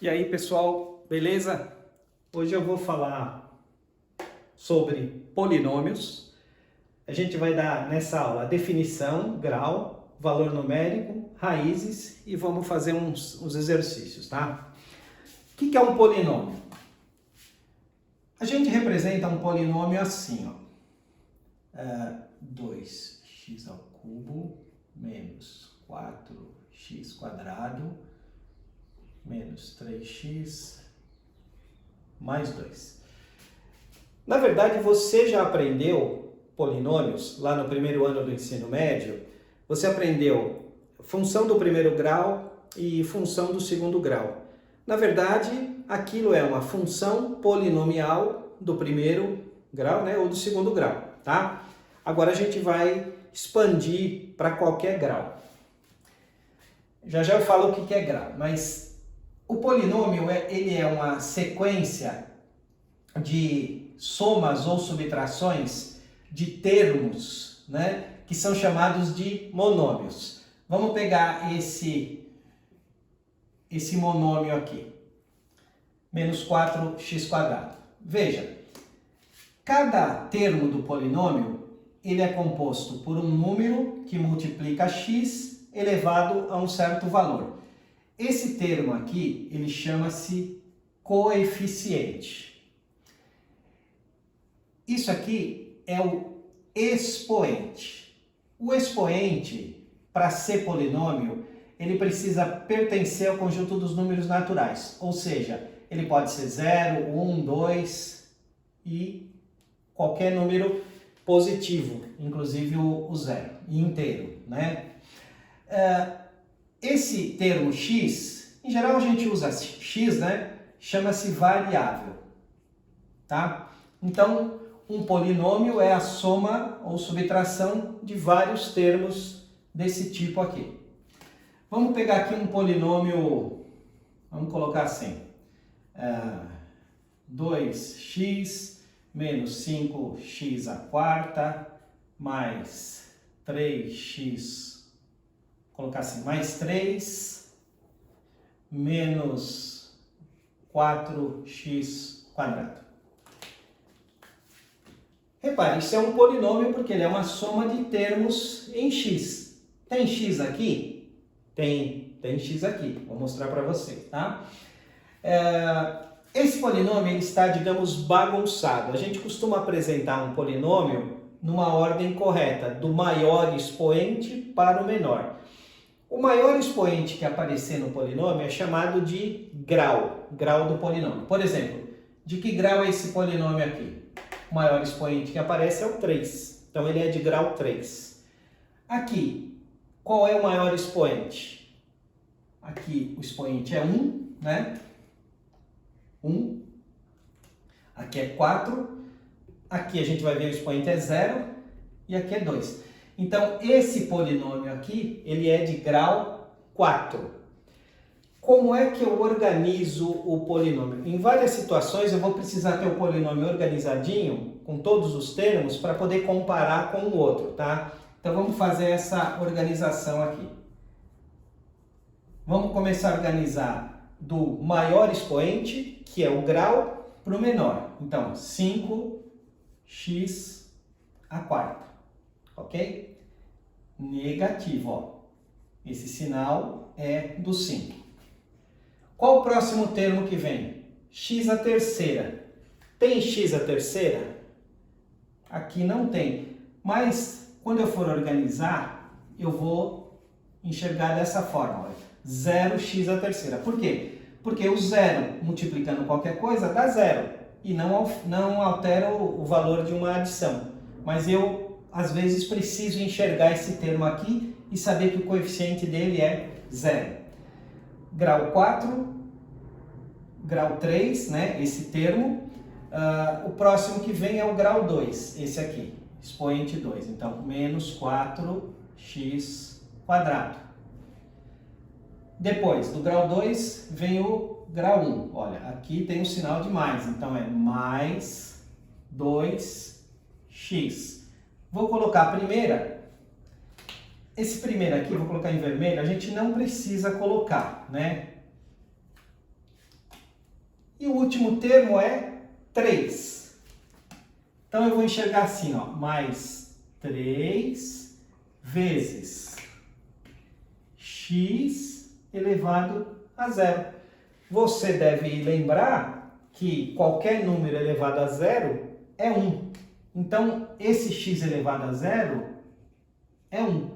E aí, pessoal, beleza? Hoje eu vou falar sobre polinômios. A gente vai dar nessa aula a definição, grau, valor numérico, raízes e vamos fazer uns exercícios, tá? O que é um polinômio? A gente representa um polinômio assim, ó. 2x ao cubo menos 4x quadrado menos 3x mais 2. Na verdade, você já aprendeu polinômios lá no primeiro ano do ensino médio. Você aprendeu função do primeiro grau e função do segundo grau. Na verdade, aquilo é uma função polinomial do primeiro grau, né, ou do segundo grau, tá? Agora a gente vai expandir para qualquer grau. Já eu falo o que é grau, mas o polinômio ele é uma sequência de somas ou subtrações de termos, né, que são chamados de monômios. Vamos pegar esse monômio aqui, menos 4x². Veja, cada termo do polinômio ele é composto por um número que multiplica x elevado a um certo valor. Esse termo aqui, ele chama-se coeficiente. Isso aqui é o expoente. O expoente, para ser polinômio, ele precisa pertencer ao conjunto dos números naturais. Ou seja, ele pode ser 0, 1, 2 e qualquer número positivo, inclusive o zero, inteiro, né? Esse termo x, em geral a gente usa x, né? Chama-se variável, tá? Então, um polinômio é a soma ou subtração de vários termos desse tipo aqui. Vamos pegar aqui um polinômio, vamos colocar assim, 2x menos 5x² mais 3x, colocar assim, mais 3 menos 4x². Repare, isso é um polinômio porque ele é uma soma de termos em x. Tem x aqui? Tem x aqui. Vou mostrar para você, tá? Esse polinômio ele está, digamos, bagunçado. A gente costuma apresentar um polinômio numa ordem correta, do maior expoente para o menor. O maior expoente que aparecer no polinômio é chamado de grau do polinômio. Por exemplo, de que grau é esse polinômio aqui? O maior expoente que aparece é o 3. Então, ele é de grau 3. Aqui, qual é o maior expoente? Aqui, o expoente é 1, né? 1. Aqui é 4. Aqui, a gente vai ver o expoente é 0. E aqui é 2. Então, esse polinômio aqui, ele é de grau 4. Como é que eu organizo o polinômio? Em várias situações eu vou precisar ter o polinômio organizadinho, com todos os termos, para poder comparar com o outro, tá? Então vamos fazer essa organização aqui. Vamos começar a organizar do maior expoente, que é o grau, para o menor. Então, 5x², ok? Negativo, ó. Esse sinal é do 5. Qual o próximo termo que vem? x². Tem x²? Aqui não tem. Mas, quando eu for organizar, eu vou enxergar dessa forma. 0x². Por quê? Porque o 0 multiplicando qualquer coisa dá 0. E não altera o valor de uma adição. Mas eu, às vezes, preciso enxergar esse termo aqui e saber que o coeficiente dele é 0. Grau 4, grau 3, né, esse termo. O próximo que vem é o grau 2, esse aqui, expoente 2. Então, menos 4x². Depois, do grau 2, vem o grau 1. Olha, aqui tem um sinal de mais, então é mais 2x. Vou colocar a primeira. Esse primeiro aqui, vou colocar em vermelho, a gente não precisa colocar, né? E o último termo é 3. Então eu vou enxergar assim, ó, mais 3 vezes x elevado a zero. Você deve lembrar que qualquer número elevado a zero é 1. Então, esse x elevado a zero é 1.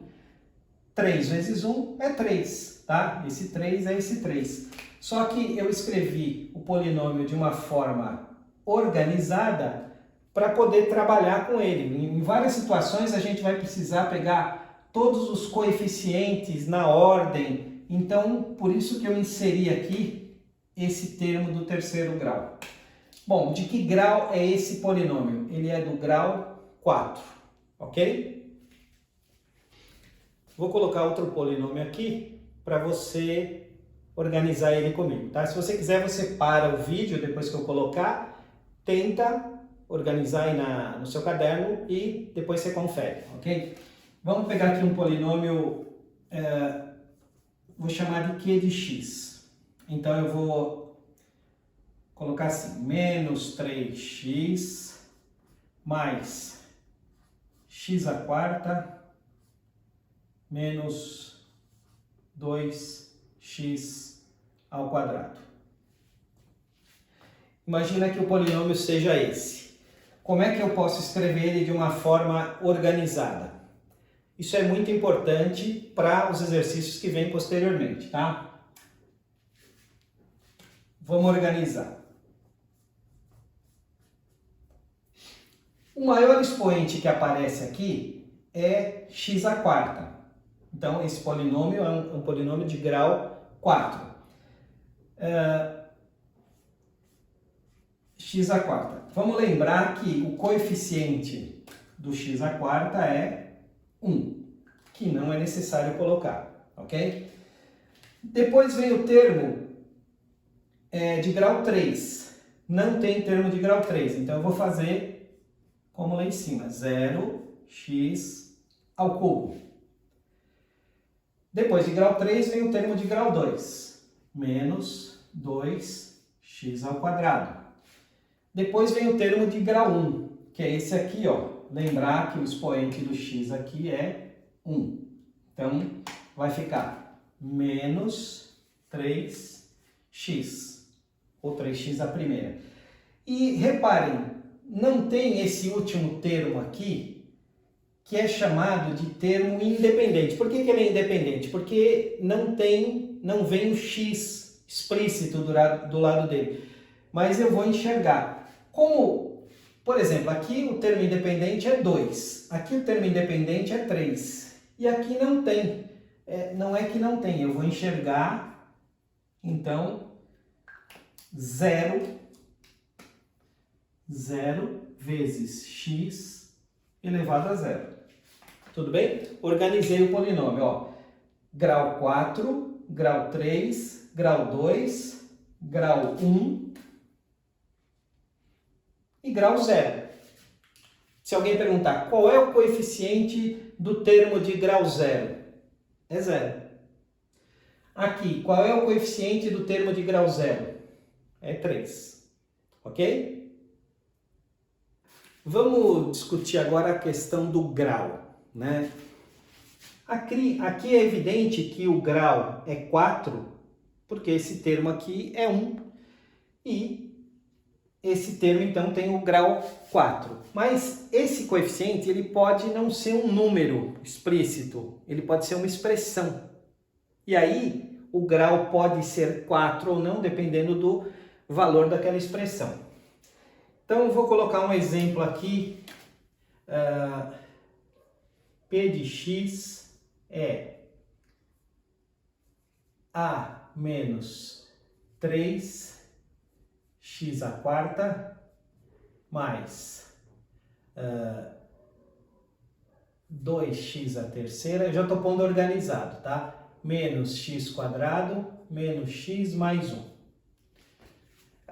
3 vezes 1 é 3, tá? Esse 3 é esse 3. Só que eu escrevi o polinômio de uma forma organizada para poder trabalhar com ele. Em várias situações a gente vai precisar pegar todos os coeficientes na ordem. Então, por isso que eu inseri aqui esse termo do terceiro grau. Bom, de que grau é esse polinômio? Ele é do grau 4, ok? Vou colocar outro polinômio aqui para você organizar ele comigo, tá? Se você quiser, você para o vídeo depois que eu colocar, tenta organizar aí no seu caderno e depois você confere, ok? Vamos pegar aqui um polinômio, vou chamar de Q de x. Então eu vou colocar assim, menos 3x mais x à quarta menos 2x ao quadrado. Imagina que o polinômio seja esse. Como é que eu posso escrever ele de uma forma organizada? Isso é muito importante para os exercícios que vêm posteriormente, tá? Vamos organizar. O maior expoente que aparece aqui é x à quarta. Então, esse polinômio é um polinômio de grau 4. X à quarta. Vamos lembrar que o coeficiente do x à quarta é 1, que não é necessário colocar, ok? Depois vem o termo de grau 3. Não tem termo de grau 3, então eu vou fazer como lá em cima, 0x ao cubo. Depois de grau 3 vem o termo de grau 2, menos 2x ao quadrado. Depois vem o termo de grau 1, que é esse aqui, ó. Lembrar que o expoente do x aqui é 1. Então, vai ficar menos 3x, ou 3x a primeira. E reparem, não tem esse último termo aqui, que é chamado de termo independente. Por que ele é independente? Porque não vem o x explícito do lado dele. Mas eu vou enxergar. Como, por exemplo, aqui o termo independente é 2, aqui o termo independente é 3, e aqui não tem. Não é que não tem, eu vou enxergar, então, 0 vezes x elevado a 0. Tudo bem? Organizei o polinômio, ó. Grau 4, grau 3, grau 2, grau 1 e grau 0. Se alguém perguntar qual é o coeficiente do termo de grau 0, é 0. Aqui, qual é o coeficiente do termo de grau 0? É 3. Ok? Vamos discutir agora a questão do grau, né? Aqui é evidente que o grau é 4, porque esse termo aqui é 1 e esse termo então tem o grau 4. Mas esse coeficiente ele pode não ser um número explícito, ele pode ser uma expressão. E aí o grau pode ser 4 ou não, dependendo do valor daquela expressão. Então, eu vou colocar um exemplo aqui. P de x é a menos 3x à quarta mais 2x à terceira. Eu já estou pondo organizado, tá? Menos x quadrado menos x mais 1.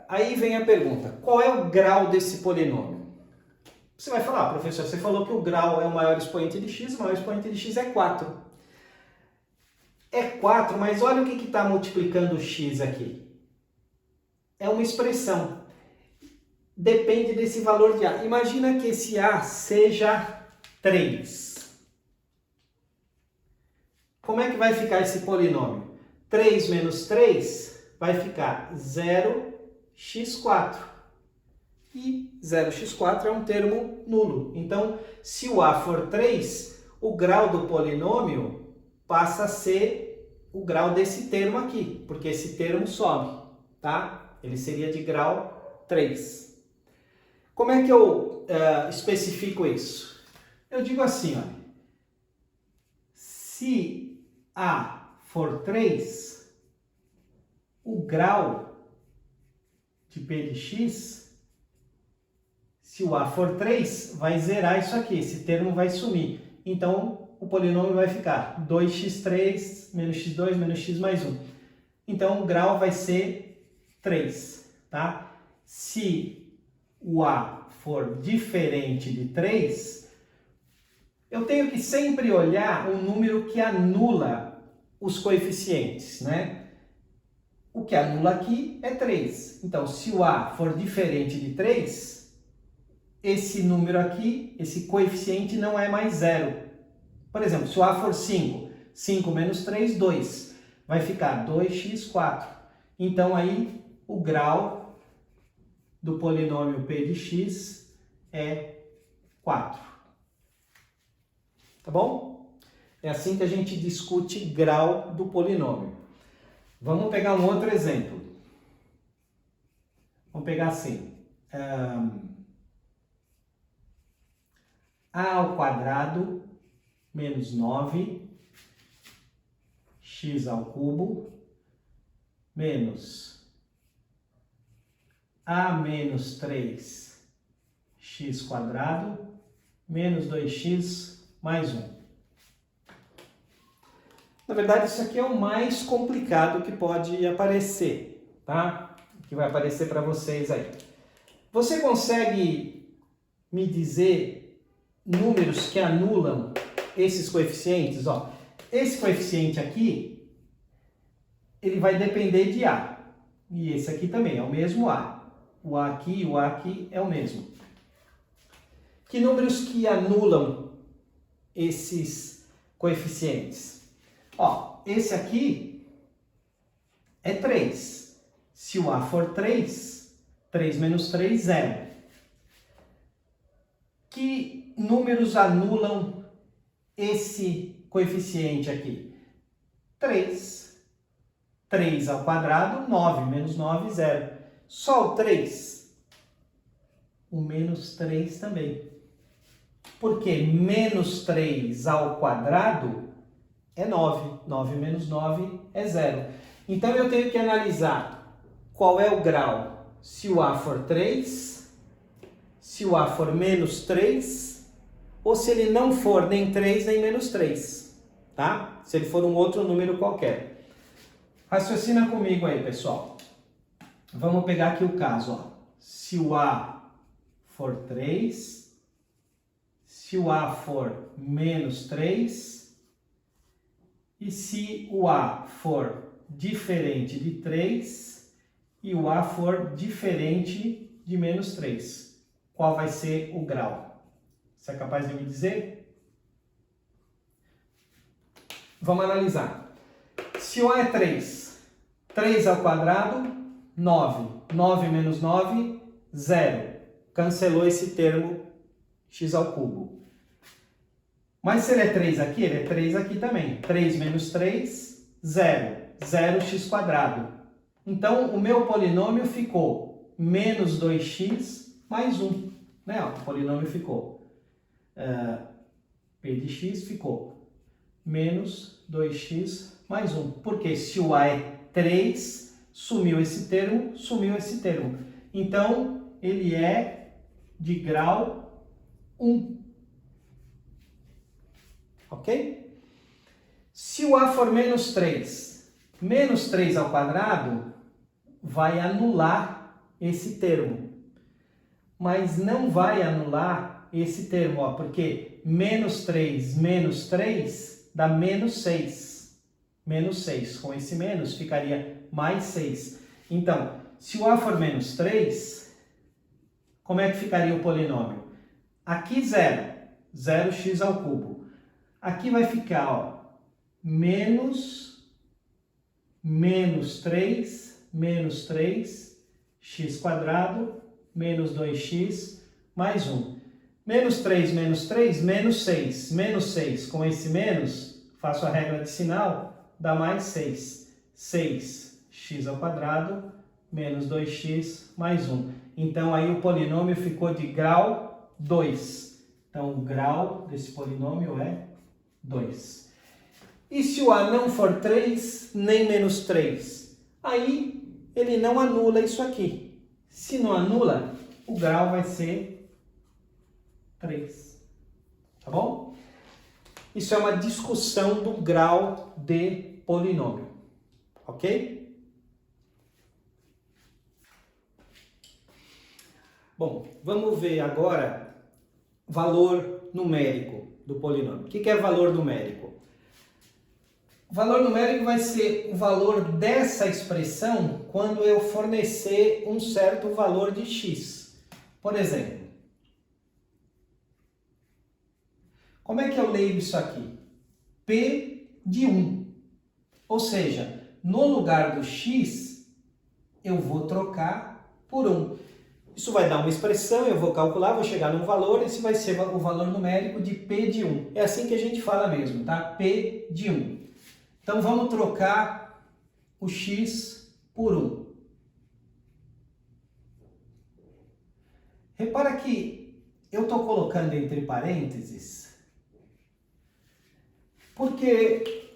Aí vem a pergunta, qual é o grau desse polinômio? Você vai falar, professor, você falou que o grau é o maior expoente de x, o maior expoente de x é 4. É 4, mas olha o que está multiplicando o x aqui. é uma expressão. Depende desse valor de A. Imagina que esse A seja 3. Como é que vai ficar esse polinômio? 3 menos 3 vai ficar 0x4. E 0x4 é um termo nulo. Então, se o A for 3, o grau do polinômio passa a ser o grau desse termo aqui, porque esse termo sobe, tá? Ele seria de grau 3. Como é que eu especifico isso? Eu digo assim, ó, se A for 3, o grau de P de x, se o A for 3, vai zerar isso aqui, esse termo vai sumir. Então, o polinômio vai ficar 2x3 menos x2 menos x mais 1. Então, o grau vai ser 3, tá? Se o A for diferente de 3, eu tenho que sempre olhar um número que anula os coeficientes, né? O que anula aqui é 3. Então, se o A for diferente de 3, esse número aqui, esse coeficiente não é mais 0. Por exemplo, se o A for 5, 5 menos 3, 2. Vai ficar 2x4. Então, aí, o grau do polinômio P de x é 4. Tá bom? É assim que a gente discute grau do polinômio. Vamos pegar um outro exemplo. Vamos pegar assim. A ao quadrado menos 9 x ao cubo menos A menos 3 x quadrado menos 2x mais 1. Na verdade, isso aqui é o mais complicado que pode aparecer, tá? Que vai aparecer para vocês aí. Você consegue me dizer números que anulam esses coeficientes? Ó, esse coeficiente aqui, ele vai depender de A. E esse aqui também é o mesmo A. O A aqui e o A aqui é o mesmo. Que números que anulam esses coeficientes? Ó, esse aqui é 3. Se o A for 3, 3 menos 3, 0. Que números anulam esse coeficiente aqui? 3. 3 ao quadrado, 9. Menos 9, 0. Só o 3? O menos 3 também. Porque menos 3 ao quadrado é 9. 9 menos 9 é 0. Então, eu tenho que analisar qual é o grau. Se o A for 3, se o A for menos 3, ou se ele não for nem 3 nem menos 3. Tá? Se ele for um outro número qualquer. Raciocina comigo aí, pessoal. Vamos pegar aqui o caso, ó. Se o A for 3, se o A for menos 3 e se o A for diferente de 3 e o A for diferente de menos 3. Qual vai ser o grau? Você é capaz de me dizer? Vamos analisar. Se o A é 3, 3 ao quadrado, 9. 9 menos 9, 0. Cancelou esse termo x ao cubo. Mas se ele é 3 aqui, ele é 3 aqui também. 3 menos 3, 0. 0x quadrado. Então, o meu polinômio ficou menos 2x mais 1. Né? O polinômio ficou. P de x ficou menos 2x mais 1. Porque se o A é 3... sumiu esse termo, sumiu esse termo. Então, ele é de grau 1. Ok? Se o A for menos 3, menos 3 ao quadrado vai anular esse termo. Mas não vai anular esse termo, ó, porque menos 3 dá menos 6. Menos 6. Com esse menos ficaria mais 6. Então, se o A for menos 3, como é que ficaria o polinômio? Aqui 0, 0x ao cubo. Aqui vai ficar, ó, menos 3, x quadrado, menos 2x, mais 1. Menos 3, menos 6. Menos 6, com esse menos, faço a regra de sinal, dá mais 6. 6x ao quadrado, menos 2x, mais 1. Então, aí o polinômio ficou de grau 2. Então, o grau desse polinômio é 2. E se o A não for 3, nem menos 3? Aí, ele não anula isso aqui. Se não anula, o grau vai ser 3. Tá bom? Isso é uma discussão do grau de polinômio. Ok? Bom, vamos ver agora valor numérico do polinômio. O que é valor numérico? O valor numérico vai ser o valor dessa expressão quando eu fornecer um certo valor de x. Por exemplo, como é que eu leio isso aqui? P de 1. Ou seja, no lugar do x, eu vou trocar por 1. Isso vai dar uma expressão, eu vou calcular, vou chegar num valor, esse vai ser o valor numérico de P de 1. É assim que a gente fala mesmo, tá? P de 1. Então, vamos trocar o x por 1. Repara que eu estou colocando entre parênteses, porque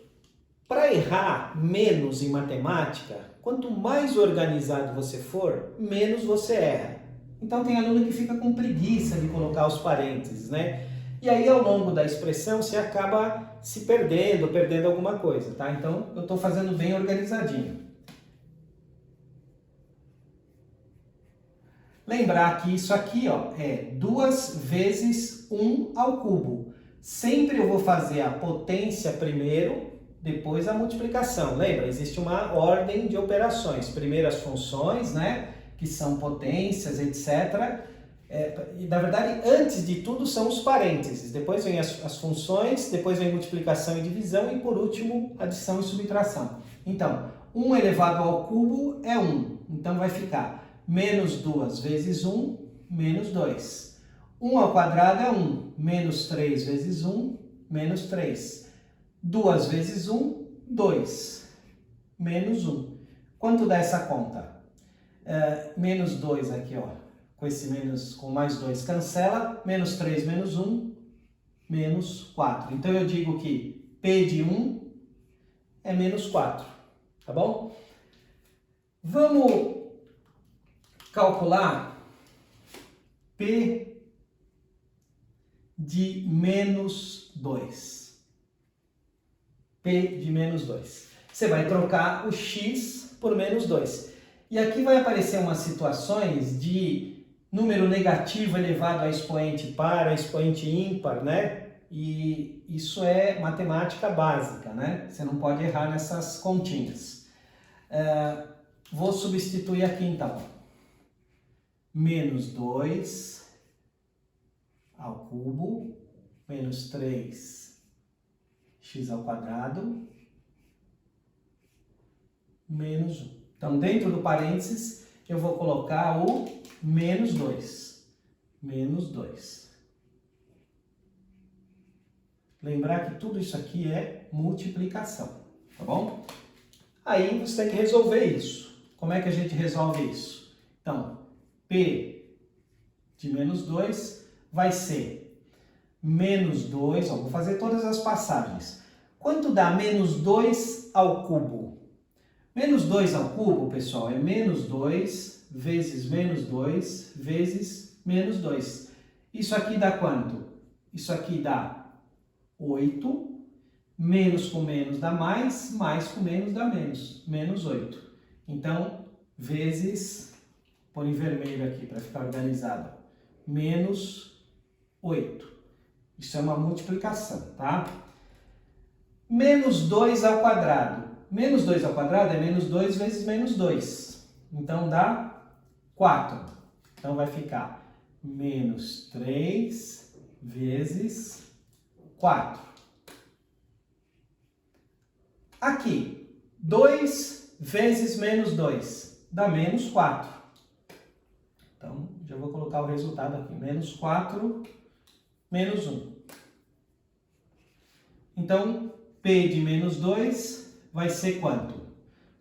para errar menos em matemática, quanto mais organizado você for, menos você erra. Então tem aluno que fica com preguiça de colocar os parênteses, né? E aí ao longo da expressão você acaba se perdendo alguma coisa, tá? Então eu estou fazendo bem organizadinho. Lembrar que isso aqui, ó, é 2 vezes 1 ao cubo. Sempre eu vou fazer a potência primeiro, depois a multiplicação. Lembra? Existe uma ordem de operações. Primeiro as funções, né? Que são potências, etc. E, na verdade, antes de tudo são os parênteses. Depois vem as funções, depois vem multiplicação e divisão e, por último, adição e subtração. Então, 1 elevado ao cubo é 1. Então, vai ficar menos 2 vezes 1, menos 2. 1 ao quadrado é 1. Menos 3 vezes 1, menos 3. 2 vezes 1, 2. Menos 1. Quanto dá essa conta? Menos 2 aqui, ó. Com esse menos, com mais 2 cancela. Menos 3 menos 1, menos 4. Então eu digo que P de 1 é menos 4. Tá bom? Vamos calcular P de menos 2. P de menos 2. Você vai trocar o x por menos 2. E aqui vai aparecer umas situações de número negativo elevado a expoente par, a expoente ímpar, né? E isso é matemática básica, né? Você não pode errar nessas continhas. Vou substituir aqui então. Menos 2 ao cubo, menos 3 x ao quadrado, menos 1. Então, dentro do parênteses, eu vou colocar o menos 2. Menos 2. Lembrar que tudo isso aqui é multiplicação, tá bom? Aí você tem que resolver isso. Como é que a gente resolve isso? Então, P de menos 2 vai ser menos 2, ó, vou fazer todas as passagens. Quanto dá menos 2 ao cubo? Menos 2 ao cubo, pessoal, é menos 2 vezes menos 2 vezes menos 2. Isso aqui dá quanto? Isso aqui dá 8, menos com menos dá mais com menos dá menos, menos 8. Então, vezes, põe em vermelho aqui para ficar organizado, menos 8. Isso é uma multiplicação, tá? Menos 2 ao quadrado. Menos 2 ao quadrado é menos 2 vezes menos 2. Então dá 4. Então vai ficar menos 3 vezes 4. Aqui, 2 vezes menos 2 dá menos 4. Então, já vou colocar o resultado aqui. Menos 4, menos 1. Então, P de menos 2 vai ser quanto?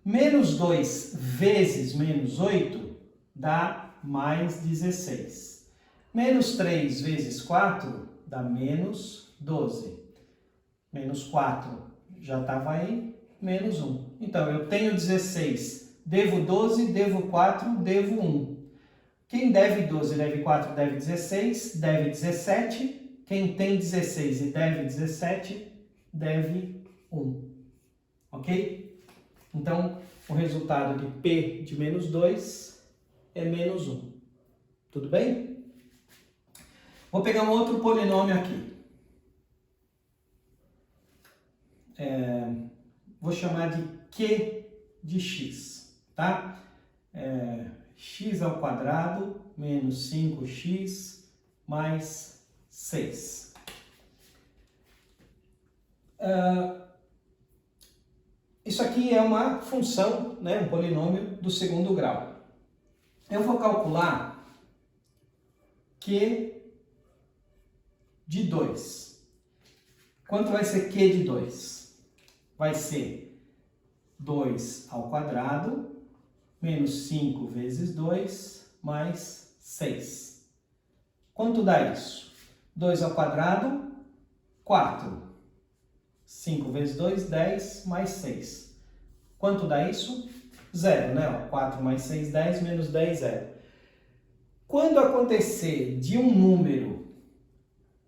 Menos 2 vezes menos 8 dá mais 16. Menos 3 vezes 4 dá menos 12. Menos 4 já estava aí, menos 1. Então, eu tenho 16, devo 12, devo 4, devo 1. Quem deve 12, deve 4, deve 16, deve 17. Quem tem 16 e deve 17, deve 1. Ok? Então, o resultado de P de menos 2 é menos 1. Tudo bem? Vou pegar um outro polinômio aqui. Vou chamar de Q de x, tá? X ao quadrado menos 5x mais 6. Isso aqui é uma função, né, um polinômio do segundo grau. Eu vou calcular Q de 2. Quanto vai ser Q de 2? Vai ser 2 ao quadrado menos 5 vezes 2 mais 6. Quanto dá isso? 2 ao quadrado, 4. 5 vezes 2, 10 mais 6. Quanto dá isso? 0, né? 4 mais 6, 10, menos 10, 0. Quando acontecer de um número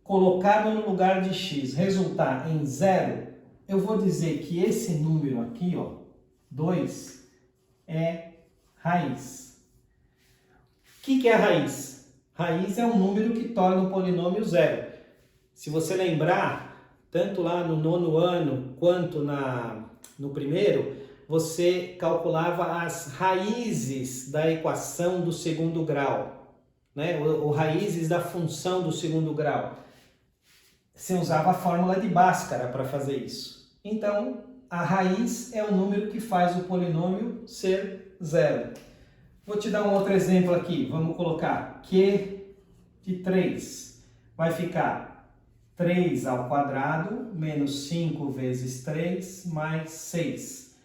colocado no lugar de x resultar em 0, eu vou dizer que esse número aqui, 2, é raiz. O que é a raiz? Raiz é um número que torna o polinômio 0. Se você lembrar, tanto lá no 9º ano quanto no primeiro, você calculava as raízes da equação do segundo grau, né? Ou raízes da função do segundo grau. Você usava a fórmula de Bhaskara para fazer isso. Então, a raiz é o número que faz o polinômio ser 0. Vou te dar um outro exemplo aqui. Vamos colocar Q de 3. Vai ficar 3 ao quadrado menos 5 vezes 3 mais 6.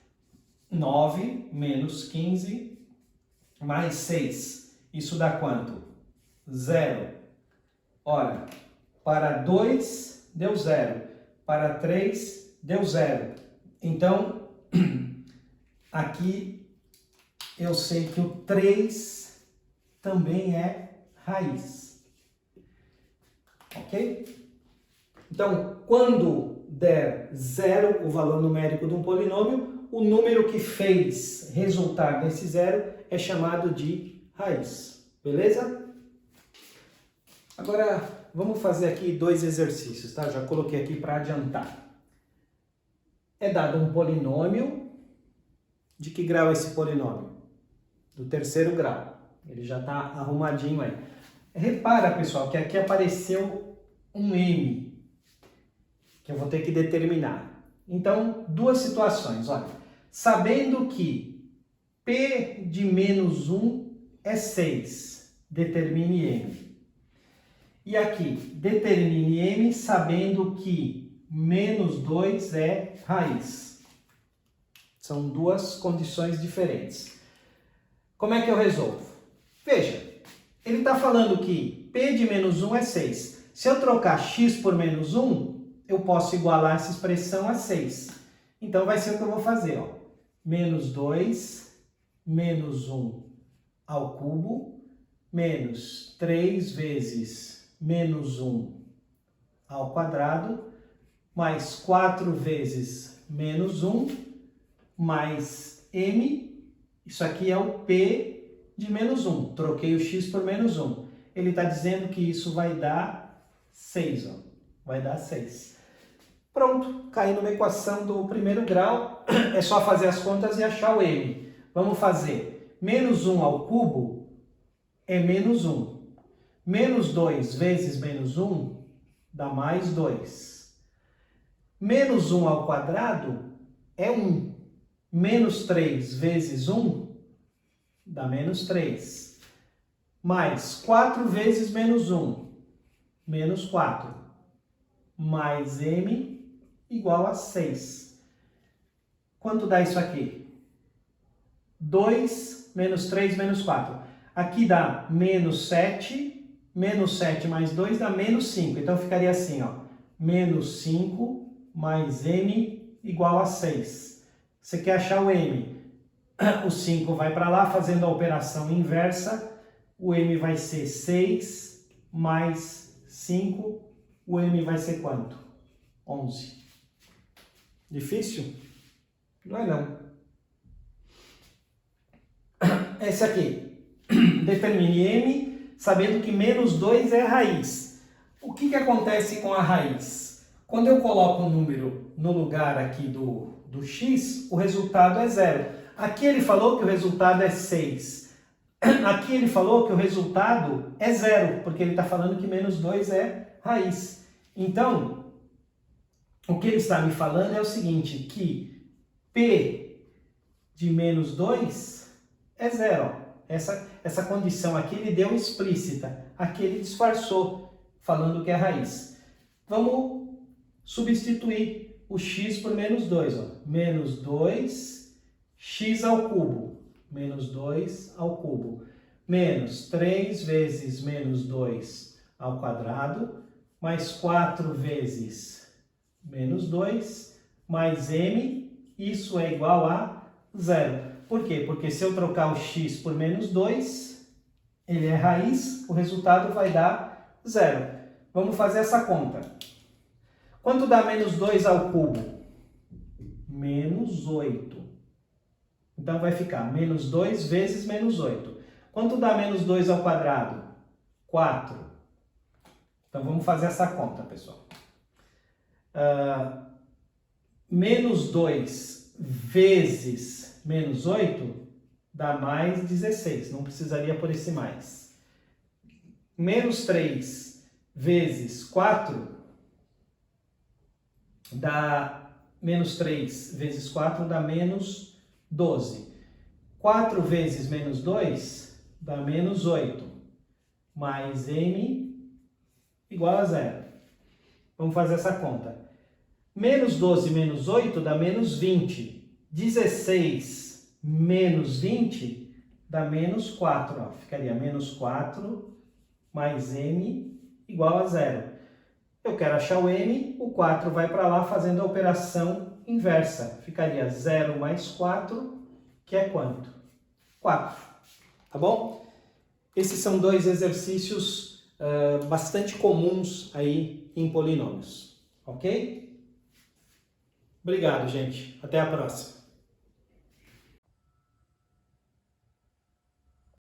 9 menos 15 mais 6. Isso dá quanto? 0. Ora, para 2 deu 0. Para 3 deu 0. Então, aqui eu sei que o 3 também é raiz. Ok? Então, quando der 0, o valor numérico de um polinômio, o número que fez resultar desse 0 é chamado de raiz. Beleza? Agora, vamos fazer aqui 2 exercícios, tá? Já coloquei aqui para adiantar. É dado um polinômio. De que grau é esse polinômio? Do terceiro grau. Ele já está arrumadinho aí. Repara, pessoal, que aqui apareceu um M, que eu vou ter que determinar. Então, duas situações. Olha, sabendo que P de menos 1 é 6, determine M. E aqui, determine M sabendo que menos 2 é raiz. São duas condições diferentes. Como é que eu resolvo? Veja, ele está falando que P de menos 1 é 6. Se eu trocar x por menos 1, eu posso igualar essa expressão a 6. Então, vai ser o que eu vou fazer. Menos 2, menos 1 ao cubo, menos 3 vezes menos 1 ao quadrado, mais 4 vezes menos 1, mais m, isso aqui é o P de menos 1. Troquei o x por menos 1. Ele está dizendo que isso vai dar 6. Vai dar 6. Pronto, caí numa equação do primeiro grau. É só fazer as contas e achar o m. Vamos fazer. menos 1 ao cubo é menos 1. Menos 2 vezes menos 1 dá mais 2. Menos 1 ao quadrado é 1. Menos 3 vezes 1 dá menos 3. Mais 4 vezes menos 1, menos 4. Mais m igual a 6. Quanto dá isso aqui? 2 menos 3 menos 4. Aqui dá menos 7. Menos 7 mais 2 dá menos 5. Então, ficaria assim, ó. Menos 5 mais m igual a 6. Você quer achar o m? O 5 vai para lá, fazendo a operação inversa. O m vai ser 6 mais 5. O m vai ser quanto? 11. Difícil? Não é não. Esse aqui. Determine m, sabendo que menos 2 é a raiz. O que acontece com a raiz? Quando eu coloco um número no lugar aqui do x, o resultado é 0. Aqui ele falou que o resultado é 6. Aqui ele falou que o resultado é 0, porque ele está falando que menos 2 é raiz. Então, o que ele está me falando é o seguinte, que P de menos 2 é 0. Essa condição aqui ele deu explícita, aqui ele disfarçou, falando que é raiz. Vamos substituir o x por menos 2. Ó. Menos 2, x ao cubo. Menos 2 ao cubo. Menos 3 vezes menos 2 ao quadrado, mais 4 vezes menos 2, mais m, isso é igual a 0. Por quê? Porque se eu trocar o x por menos 2, ele é raiz, o resultado vai dar 0. Vamos fazer essa conta. Quanto dá menos 2 ao cubo? Menos 8. Então vai ficar menos 2 vezes menos 8. Quanto dá menos 2 ao quadrado? 4. Então vamos fazer essa conta, pessoal. Menos 2 vezes menos 8 dá mais 16. Não precisaria por esse mais. Menos 3 vezes 4 dá menos 3 vezes 4 dá menos 12. 4 vezes menos 2 dá menos 8. Mais m igual a 0. Vamos fazer essa conta. Menos 12 menos 8 dá menos 20. 16 menos 20 dá menos 4. Ó. Ficaria menos 4 mais m igual a 0. Eu quero achar o m, o 4 vai para lá fazendo a operação inversa. Ficaria 0 mais 4, que é quanto? 4. Tá bom? Esses são dois exercícios bastante comuns aí em polinômios. Ok? Obrigado, gente. Até a próxima.